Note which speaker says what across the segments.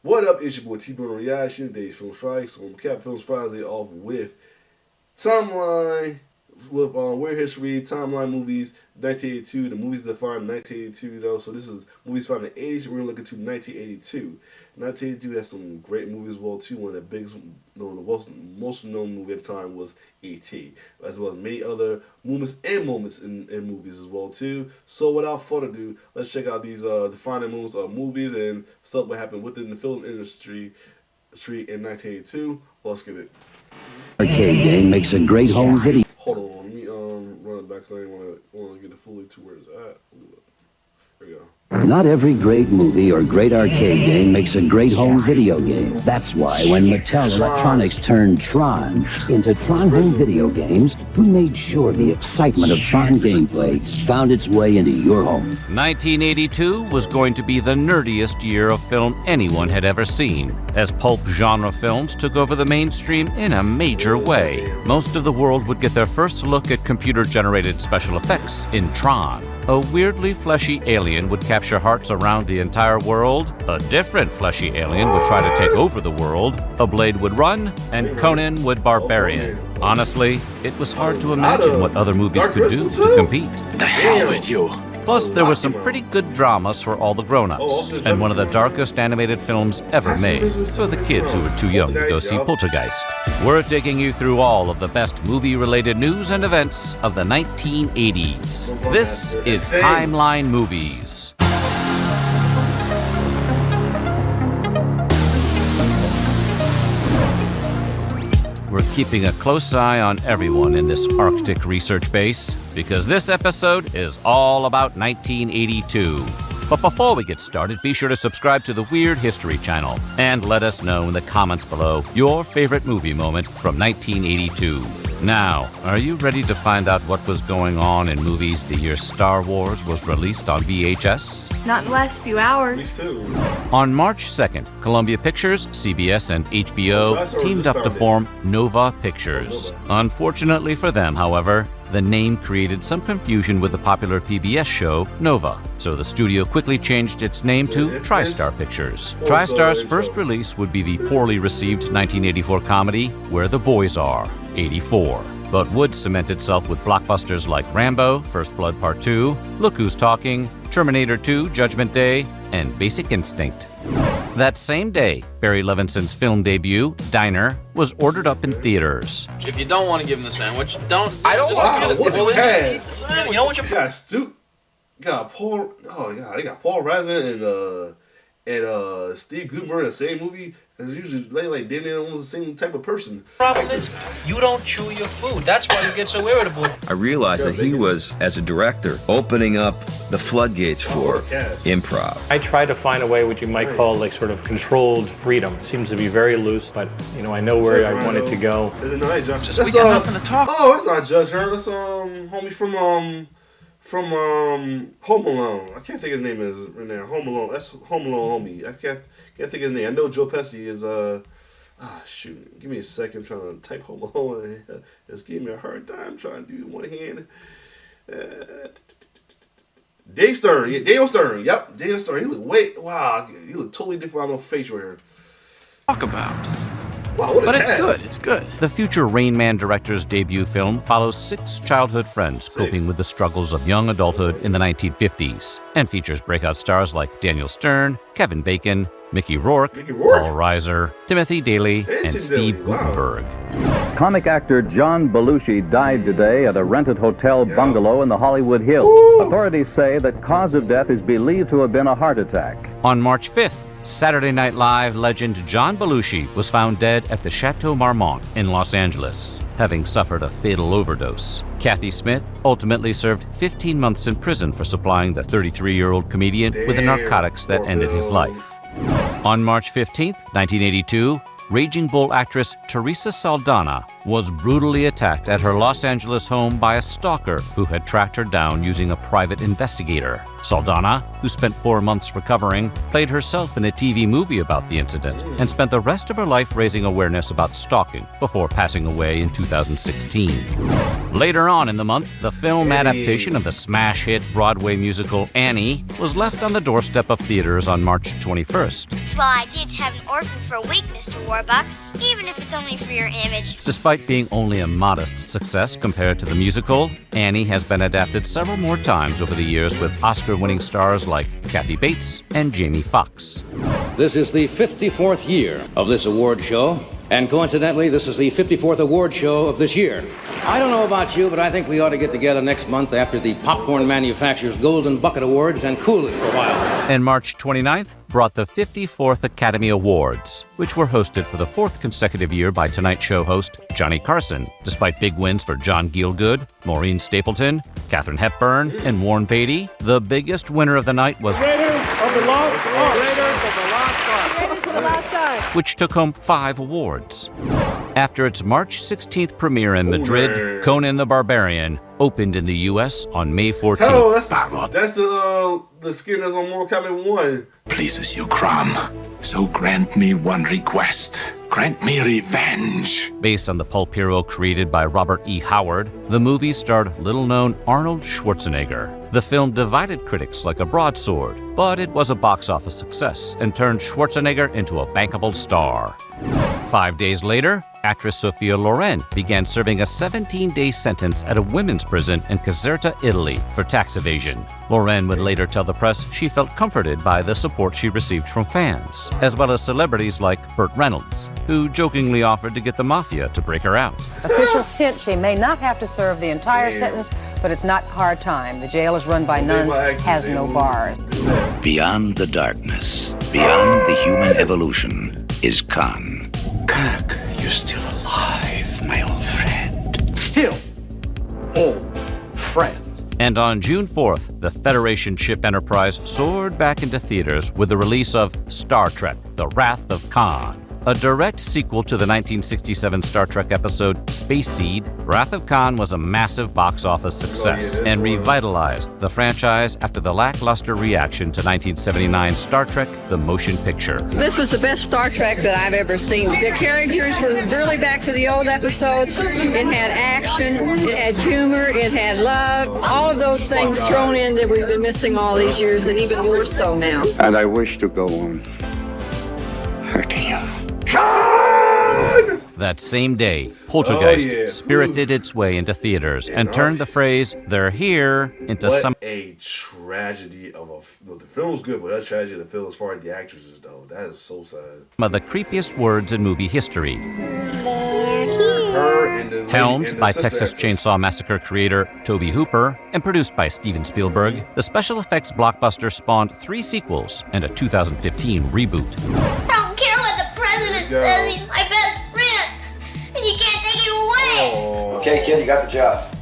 Speaker 1: What up, it's your boy T-Bone on Reaction, today's Film Strikes. So Cap Films Friday off with Timeline, with Weird History, Timeline Movies, 1982. The movies defined 1982 though, so this is movies found in the 80s, we're going to look into 1982. 1982 has some great movies as well too. One of the biggest, the most known movie at the time was E.T., as well as many other moments in movies as well too. So without further ado, let's check out these defining moments of movies and stuff that happened within the film industry in 1982. Let's get it.
Speaker 2: Arcade game makes a great home video.
Speaker 1: Hold on, let me run it back. I want to get it fully to where it's at. There we go.
Speaker 2: Not every great movie or great arcade game makes a great home video game. That's why when Mattel Electronics turned Tron into Tron Home Video Games, we made sure the excitement of Tron gameplay found its way into your home.
Speaker 3: 1982 was going to be the nerdiest year of film anyone had ever seen, as pulp genre films took over the mainstream in a major way. Most of the world would get their first look at computer-generated special effects in Tron. A weirdly fleshy alien would capture hearts around the entire world, a different fleshy alien would try to take over the world, a blade would run, and Conan would barbarian. Honestly, it was hard to imagine what other movies could do to compete.
Speaker 2: The hell with you!
Speaker 3: Plus, there were some pretty good dramas for all the grown-ups, and one of the darkest animated films ever made, for the kids who were too young to go see Poltergeist. We're taking you through all of the best movie-related news and events of the 1980s. This is Timeline Movies. We're keeping a close eye on everyone in this Arctic research base, because this episode is all about 1982. But before we get started, be sure to subscribe to the Weird History channel and let us know in the comments below your favorite movie moment from 1982. Now, are you ready to find out what was going on in movies the year Star Wars was released on VHS?
Speaker 4: Not in the last few hours.
Speaker 3: On March 2nd, Columbia Pictures, CBS, and HBO teamed up to form Nova Pictures. Unfortunately for them, however, the name created some confusion with the popular PBS show Nova, so the studio quickly changed its name to TriStar Pictures. TriStar's first release would be the poorly received 1984 comedy Where the Boys Are, 84, but would cement itself with blockbusters like Rambo, First Blood Part 2, Look Who's Talking, Terminator 2, Judgment Day, and Basic Instinct. That same day, Barry Levinson's film debut, Diner, was ordered up in theaters.
Speaker 5: If you don't want to give him the sandwich, don't.
Speaker 1: I don't want to give him the
Speaker 5: sandwich. You know what you're...
Speaker 1: Got Paul. Oh yeah, they got Paul Reiser and Steve Guttenberg in the same movie. It's usually like they're almost the same type of person.
Speaker 5: Problem is, you don't chew your food. That's why you get so irritable.
Speaker 6: I realized that he was, as a director, opening up the floodgates for improv.
Speaker 7: I try to find a way what you might call like sort of controlled freedom. It seems to be very loose, but you know I know where I want it to go.
Speaker 5: It's just we got nothing to talk.
Speaker 1: Oh, it's not Judge Hearn. That's homie from Home Alone. I can't think his name is right now. Home Alone. That's Home Alone homie. I can't think his name. I know Joe Pesci is shoot. Give me a second. I'm trying to type Home Alone. It's giving me a hard time trying to do one hand. Dave Stern. Yeah, Daniel Stern. Yep, Daniel Stern. He look totally different on the face right here.
Speaker 5: Talk about.
Speaker 1: Wow, what a
Speaker 5: but it's
Speaker 1: cast.
Speaker 5: good. It's good.
Speaker 3: The future Rain Man director's debut film follows 6 childhood friends coping with the struggles of young adulthood in the 1950s, and features breakout stars like Daniel Stern, Kevin Bacon, Mickey Rourke, Paul Reiser, Timothy Daley, and Steve Guttenberg.
Speaker 8: Comic actor John Belushi died today at a rented hotel bungalow in the Hollywood Hills. Authorities say that cause of death is believed to have been a heart attack.
Speaker 3: On March 5th, Saturday Night Live legend John Belushi was found dead at the Chateau Marmont in Los Angeles, having suffered a fatal overdose. Kathy Smith ultimately served 15 months in prison for supplying the 33-year-old comedian with the narcotics that ended his life. On March 15th, 1982, Raging Bull actress Teresa Saldana was brutally attacked at her Los Angeles home by a stalker who had tracked her down using a private investigator. Saldana, who spent 4 months recovering, played herself in a TV movie about the incident and spent the rest of her life raising awareness about stalking before passing away in 2016. Later on in the month, the film adaptation of the smash hit Broadway musical Annie was left on the doorstep of theaters on March 21st.
Speaker 9: It's well idea to have an orphan for a week, Mr. Warbucks, even if it's only for your image.
Speaker 3: Despite being only a modest success compared to the musical, Annie has been adapted several more times over the years with Oscar-winning stars like Kathy Bates and Jamie Foxx.
Speaker 10: This is the 54th year of this award show, and coincidentally, this is the 54th award show of this year. I don't know about you, but I think we ought to get together next month after the Popcorn Manufacturer's Golden Bucket Awards and cool it for a while.
Speaker 3: And March 29th brought the 54th Academy Awards, which were hosted for the 4th consecutive year by Tonight Show host Johnny Carson. Despite big wins for John Gielgud, Maureen Stapleton, Katharine Hepburn, and Warren Beatty, the biggest winner of the night was
Speaker 11: Raiders of the Lost Ark.
Speaker 12: Raiders of the Lost Ark.
Speaker 11: Raiders of the Lost Ark.
Speaker 3: which took home 5 awards. After its March 16th premiere in Madrid, Conan the Barbarian opened in the U.S. on May 14th.
Speaker 1: Hell, that's the skin that's on Mortal Kombat 1.
Speaker 13: Pleases you, Crom. So grant me one request. Grant me revenge.
Speaker 3: Based on the pulp hero created by Robert E. Howard, the movie starred little-known Arnold Schwarzenegger. The film divided critics like a broadsword, but it was a box office success and turned Schwarzenegger into a bankable star. 5 days later, actress Sophia Loren began serving a 17-day sentence at a women's prison in Caserta, Italy, for tax evasion. Loren would later tell the press she felt comforted by the support she received from fans, as well as celebrities like Burt Reynolds, who jokingly offered to get the mafia to break her out.
Speaker 14: Officials hint she may not have to serve the entire sentence, but it's not hard time. The jail is run by nuns, has no bars.
Speaker 2: Beyond the darkness, beyond the human evolution, is Khan.
Speaker 13: Kirk, you're still alive, my old friend.
Speaker 11: Still, old friend.
Speaker 3: And on June 4th, the Federation ship Enterprise soared back into theaters with the release of Star Trek: The Wrath of Khan. A direct sequel to the 1967 Star Trek episode Space Seed, Wrath of Khan was a massive box office success and revitalized the franchise after the lackluster reaction to 1979 Star Trek: The Motion Picture.
Speaker 15: This was the best Star Trek that I've ever seen. The characters were really back to the old episodes. It had action, it had humor, it had love, all of those things thrown in that we've been missing all these years, and even more so now.
Speaker 16: And I wish to go on hurting you.
Speaker 3: That same day, Poltergeist spirited its way into theaters and turned the phrase, "they're here," into some...
Speaker 1: a tragedy of a... Well, the film's good, but that's tragedy to feel as far as the actresses, though. That is so sad.
Speaker 3: Some of the creepiest words in movie history.
Speaker 1: Her and the
Speaker 3: Helmed by Texas Chainsaw Massacre creator Tobe Hooper and produced by Steven Spielberg, the special effects blockbuster spawned 3 sequels and a 2015 reboot.
Speaker 9: I don't care what the president says, he's my best friend, and you can't take him away.
Speaker 17: Okay, kid, you got the job.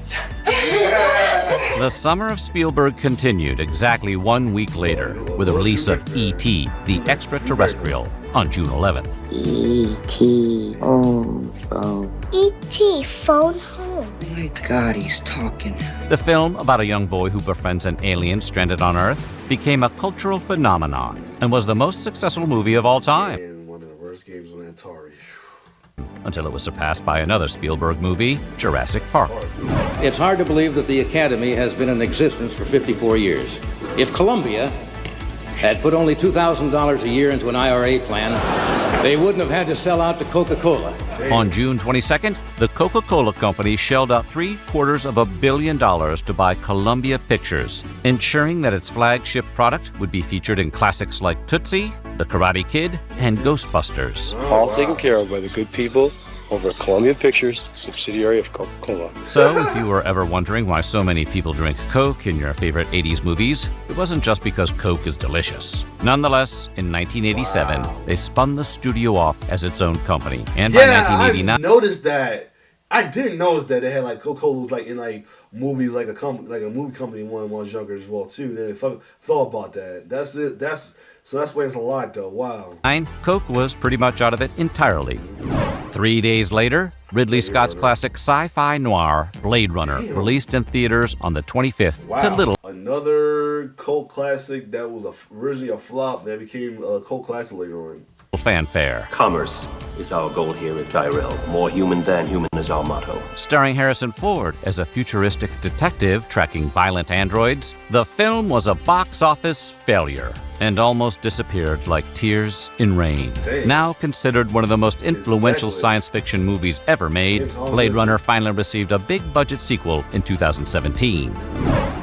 Speaker 3: The summer of Spielberg continued exactly 1 week later with the release of E.T., the Extraterrestrial, on June 11th.
Speaker 18: E.T. home phone.
Speaker 9: E.T. phone home.
Speaker 18: Oh my God, he's talking.
Speaker 3: The film, about a young boy who befriends an alien stranded on Earth, became a cultural phenomenon and was the most successful movie of all time.
Speaker 1: And one of the worst games on Atari.
Speaker 3: Until it was surpassed by another Spielberg movie, Jurassic Park.
Speaker 10: It's hard to believe that the Academy has been in existence for 54 years. If Columbia had put only $2,000 a year into an IRA plan, they wouldn't have had to sell out to Coca-Cola.
Speaker 3: On June 22nd, the Coca-Cola Company shelled out $750 million to buy Columbia Pictures, ensuring that its flagship product would be featured in classics like Tootsie, The Karate Kid, and Ghostbusters.
Speaker 19: All taken care of by the good people over at Columbia Pictures, subsidiary of Coca-Cola.
Speaker 3: So, if you were ever wondering why so many people drink Coke in your favorite 80s movies, it wasn't just because Coke is delicious. Nonetheless, in 1987, they spun the studio off as its own company, and by 1989...
Speaker 1: I noticed that. I didn't notice that they had like Coca-Cola's like in like movies, like a movie company when I was younger as well too. They thought about that. That's it. So that's why it's a lot though. Wow.
Speaker 3: Coke was pretty much out of it entirely. 3 days later, Ridley Scott's classic sci-fi noir, Blade Runner, released in theaters on the 25th to little.
Speaker 1: Another cult classic that was originally a flop that became a cult classic later on.
Speaker 3: Fanfare.
Speaker 12: Commerce is our goal here at Tyrell. More human than human is our motto.
Speaker 3: Starring Harrison Ford as a futuristic detective tracking violent androids, the film was a box office failure and almost disappeared like tears in rain.
Speaker 1: Dang.
Speaker 3: Now considered one of the most influential science fiction movies ever made, Blade Runner finally received a big-budget sequel in 2017.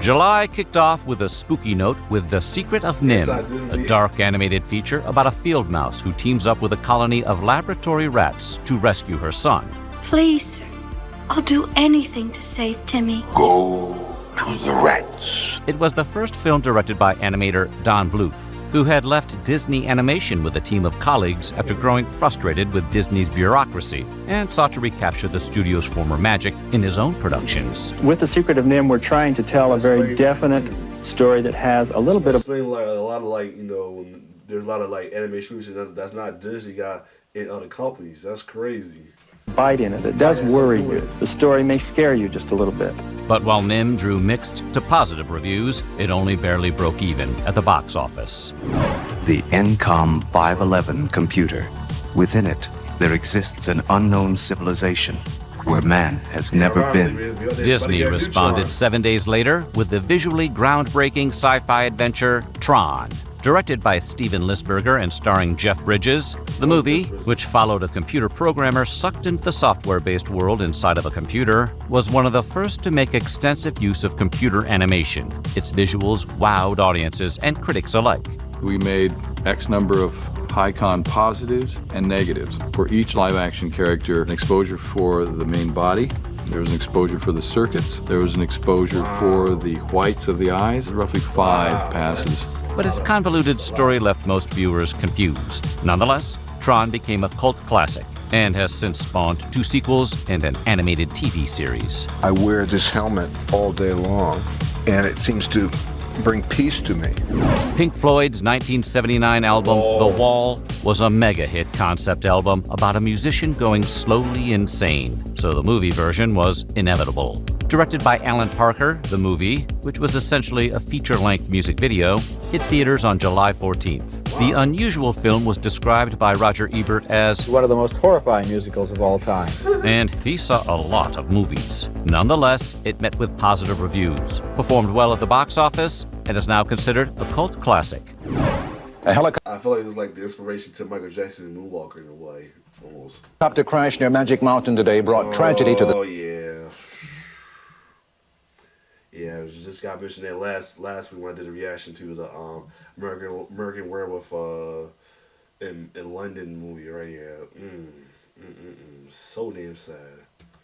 Speaker 3: July kicked off with a spooky note with The Secret of Nim, a dark animated feature about a field mouse who teams up with a colony of laboratory rats to rescue her son.
Speaker 4: Please, sir. I'll do anything to save Timmy.
Speaker 13: Go to the rats.
Speaker 3: It was the first film directed by animator Don Bluth, who had left Disney Animation with a team of colleagues after growing frustrated with Disney's bureaucracy and sought to recapture the studio's former magic in his own productions.
Speaker 17: With The Secret of Nim, we're trying to tell a very definite story that has a little bit of...
Speaker 1: Like a lot of like, you know, there's a lot of like animation movies that's not Disney got in other companies. That's crazy.
Speaker 17: Bite in it. It does worry you. The story may scare you just a little bit.
Speaker 3: But while Nim drew mixed to positive reviews, it only barely broke even at the box office.
Speaker 20: The NCOM 511 computer. Within it, there exists an unknown civilization where man has never been.
Speaker 3: Disney responded 7 days later with the visually groundbreaking sci-fi adventure Tron. Directed by Steven Lisberger and starring Jeff Bridges, the movie, which followed a computer programmer sucked into the software-based world inside of a computer, was one of the first to make extensive use of computer animation. Its visuals wowed audiences and critics alike.
Speaker 21: We made X number of Hi-Con positives and negatives. For each live-action character, an exposure for the main body, there was an exposure for the circuits, there was an exposure for the whites of the eyes, roughly 5 passes.
Speaker 3: But its convoluted story left most viewers confused. Nonetheless, Tron became a cult classic and has since spawned 2 sequels and an animated TV series.
Speaker 22: I wear this helmet all day long, and it seems to bring peace to me.
Speaker 3: Pink Floyd's 1979 album, The Wall, was a mega-hit concept album about a musician going slowly insane, so the movie version was inevitable. Directed by Alan Parker, the movie, which was essentially a feature-length music video, hit theaters on July 14th. The unusual film was described by Roger Ebert as
Speaker 23: one of the most horrifying musicals of all time.
Speaker 3: And he saw a lot of movies. Nonetheless, it met with positive reviews, performed well at the box office, and is now considered a cult classic.
Speaker 1: I feel like it's like the inspiration to Michael Jackson's Moonwalker in a way, almost.
Speaker 10: Helicopter crash near Magic Mountain today brought tragedy to the...
Speaker 1: Oh, yeah. Yeah, it was just got mentioned that last week when I did a reaction to the American Werewolf in London movie right here. So damn sad.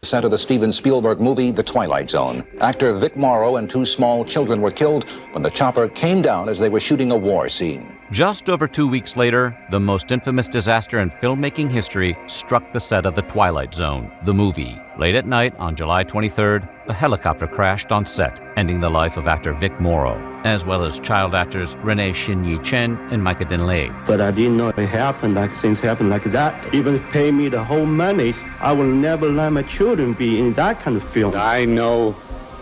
Speaker 10: Set of the Steven Spielberg movie, The Twilight Zone. Actor Vic Morrow and 2 small children were killed when the chopper came down as they were shooting a war scene.
Speaker 3: Just over 2 weeks later, the most infamous disaster in filmmaking history struck the set of The Twilight Zone, the movie. Late at night on July 23rd, a helicopter crashed on set, ending the life of actor Vic Morrow, as well as child actors Renee Shin-Yi Chen and Micah Dinley.
Speaker 24: But I didn't know it happened like things happen like that. Even pay me the whole money, I will never let my children be in that kind of film.
Speaker 25: I know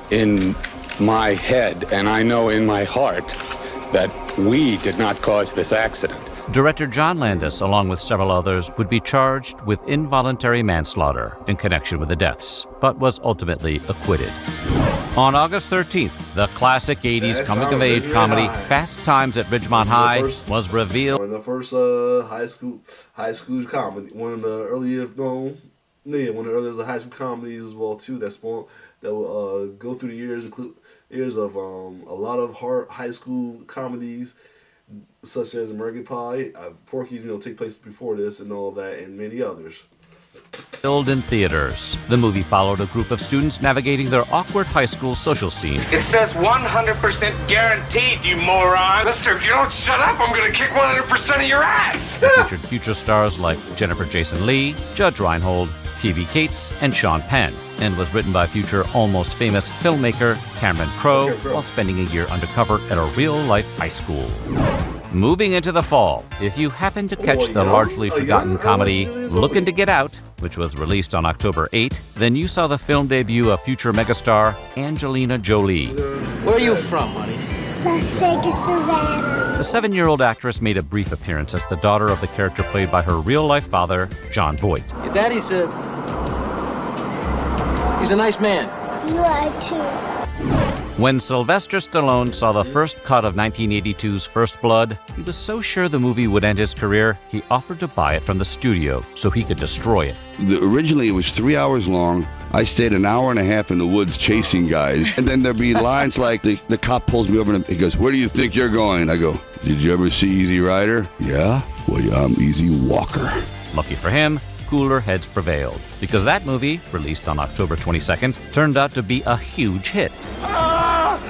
Speaker 25: in my head and I know in my heart that we did not cause this accident.
Speaker 3: Director John Landis, along with several others, would be charged with involuntary manslaughter in connection with the deaths, but was ultimately acquitted. On August 13th, the classic 80s coming-of-age comedy Fast Times at Ridgemont High was revealed.
Speaker 1: One of the first high school comedy, one of the earliest high school comedies as well too. That will go through the years of a lot of hard high school comedies, such as American Pie, Porky's, take place before this and all that, and many others.
Speaker 3: Filmed in theaters. The movie followed a group of students navigating their awkward high school social scene.
Speaker 26: It says 100% guaranteed, you moron. Mister, if you don't shut up, I'm gonna kick 100% of your ass.
Speaker 3: It featured future stars like Jennifer Jason Leigh, Judge Reinhold, Phoebe Cates, and Sean Penn, and was written by future almost famous filmmaker Cameron Crowe while spending a year undercover at a real-life high school. Moving into the fall, if you happen to catch the largely forgotten comedy Looking to Get Out, which was released on October 8, then you saw the film debut of future megastar Angelina Jolie.
Speaker 2: Where are you from, honey?
Speaker 9: Las Vegas, Nevada.
Speaker 3: The 7-year-old actress made a brief appearance as the daughter of the character played by her real-life father, Jon Voight.
Speaker 2: Your daddy's he's a nice man.
Speaker 9: You are too.
Speaker 3: When Sylvester Stallone saw the first cut of 1982's First Blood, he was so sure the movie would end his career, he offered to buy it from the studio so he could destroy it.
Speaker 5: Originally, it was 3 hours long. I stayed an hour and a half in the woods chasing guys. And then there'd be lines like the cop pulls me over and he goes, "Where do you think you're going?" I go, "Did you ever see Easy Rider?" "Yeah." "Well, yeah, I'm Easy Walker."
Speaker 3: Lucky for him, cooler heads prevailed, because that movie, released on October 22nd, turned out to be a huge hit.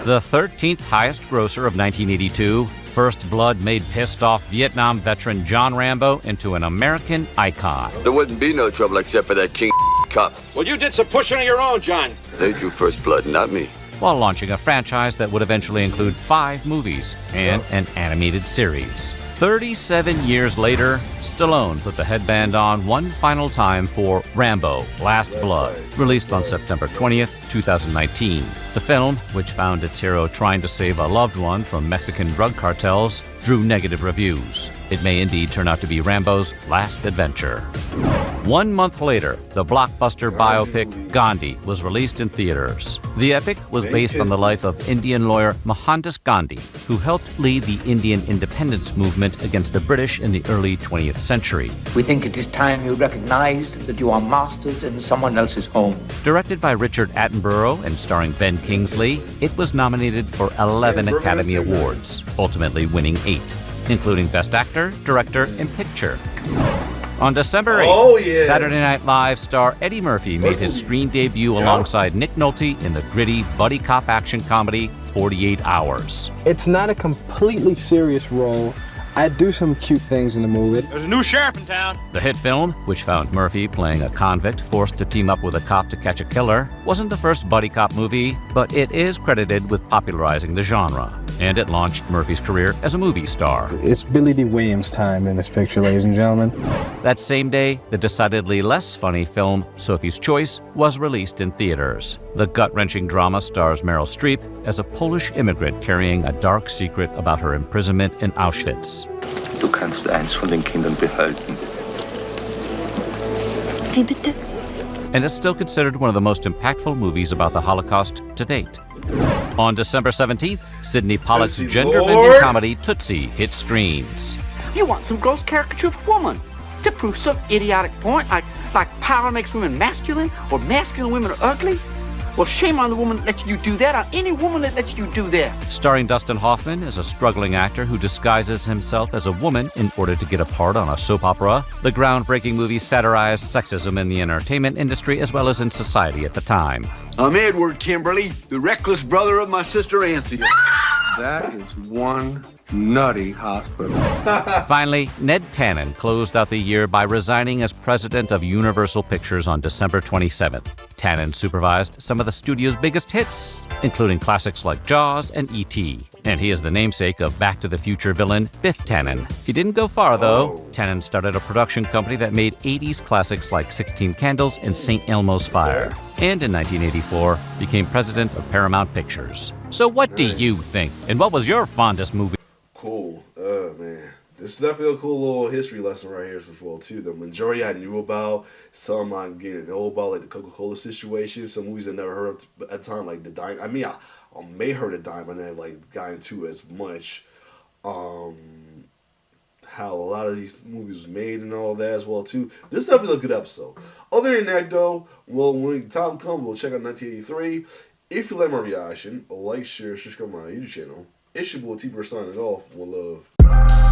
Speaker 3: The 13th highest grosser of 1982, First Blood made pissed-off Vietnam veteran John Rambo into an American icon.
Speaker 5: There wouldn't be no trouble except for that king cop.
Speaker 11: Well, you did some pushing of your own, John.
Speaker 5: They drew First Blood, not me.
Speaker 3: While launching a franchise that would eventually include 5 movies and an animated series. 37 years later, Stallone put the headband on one final time for Rambo: Last Blood, released on September 20th, 2019. The film, which found its hero trying to save a loved one from Mexican drug cartels, drew negative reviews. It may indeed turn out to be Rambo's last adventure. 1 month later, the blockbuster biopic Gandhi was released in theaters. The epic was based on the life of Indian lawyer Mohandas Gandhi, who helped lead the Indian independence movement against the British in the early 20th century.
Speaker 6: We think it is time you recognized that you are masters in someone else's home.
Speaker 3: Directed by Richard Attenborough and starring Ben Kingsley, it was nominated for 11 Academy Awards, ultimately winning 8, including Best Actor, Director, and Picture. On December 8th, Saturday Night Live star Eddie Murphy made his screen debut alongside Nick Nolte in the gritty buddy cop action comedy 48 Hours.
Speaker 7: It's not a completely serious role. I do some cute things in the movie.
Speaker 11: There's a new sheriff in town.
Speaker 3: The hit film, which found Murphy playing a convict forced to team up with a cop to catch a killer, wasn't the first buddy cop movie, but it is credited with popularizing the genre. And it launched Murphy's career as a movie star.
Speaker 7: It's Billy D. Williams' time in this picture, ladies and gentlemen.
Speaker 3: That same day, the decidedly less funny film Sophie's Choice was released in theaters. The gut-wrenching drama stars Meryl Streep as a Polish immigrant carrying a dark secret about her imprisonment in Auschwitz.
Speaker 12: Du kannst eins von den Kindern behalten.
Speaker 4: Wie bitte?
Speaker 3: And is still considered one of the most impactful movies about the Holocaust to date. On December 17th, Sidney Pollack's gender-bending comedy Tootsie hit screens.
Speaker 8: You want some gross caricature of a woman to prove some idiotic point like power makes women masculine or masculine women are ugly? Well, shame on the woman that lets you do that, on any woman that lets you do that.
Speaker 3: Starring Dustin Hoffman as a struggling actor who disguises himself as a woman in order to get a part on a soap opera, the groundbreaking movie satirized sexism in the entertainment industry as well as in society at the time.
Speaker 14: I'm Edward Kimberly, the reckless brother of my sister Anthea.
Speaker 22: That is one nutty hospital.
Speaker 3: Finally, Ned Tannen closed out the year by resigning as president of Universal Pictures on December 27th. Tannen supervised some of the studio's biggest hits, including classics like Jaws and E.T. And he is the namesake of Back to the Future villain Biff Tannen. He didn't go far, though. Tannen started a production company that made 80s classics like 16 Candles and St. Elmo's Fire. And in 1984, became president of Paramount Pictures. So what do you think? And what was your fondest movie?
Speaker 1: Cool. Man. This is definitely a cool little history lesson right here as well, too. The majority I knew about, some I didn't know about, like the Coca-Cola situation, some movies I never heard of at the time, like The Diamond. I mean, I may have heard of Diamond, and like got into as much. How a lot of these movies was made and all that as well, too. This is definitely a good episode. Other than that, though, well, when the time comes, we'll check out 1983. If you like my reaction, like, share, subscribe to my YouTube channel. It's your boy T-Bird signing off. One love.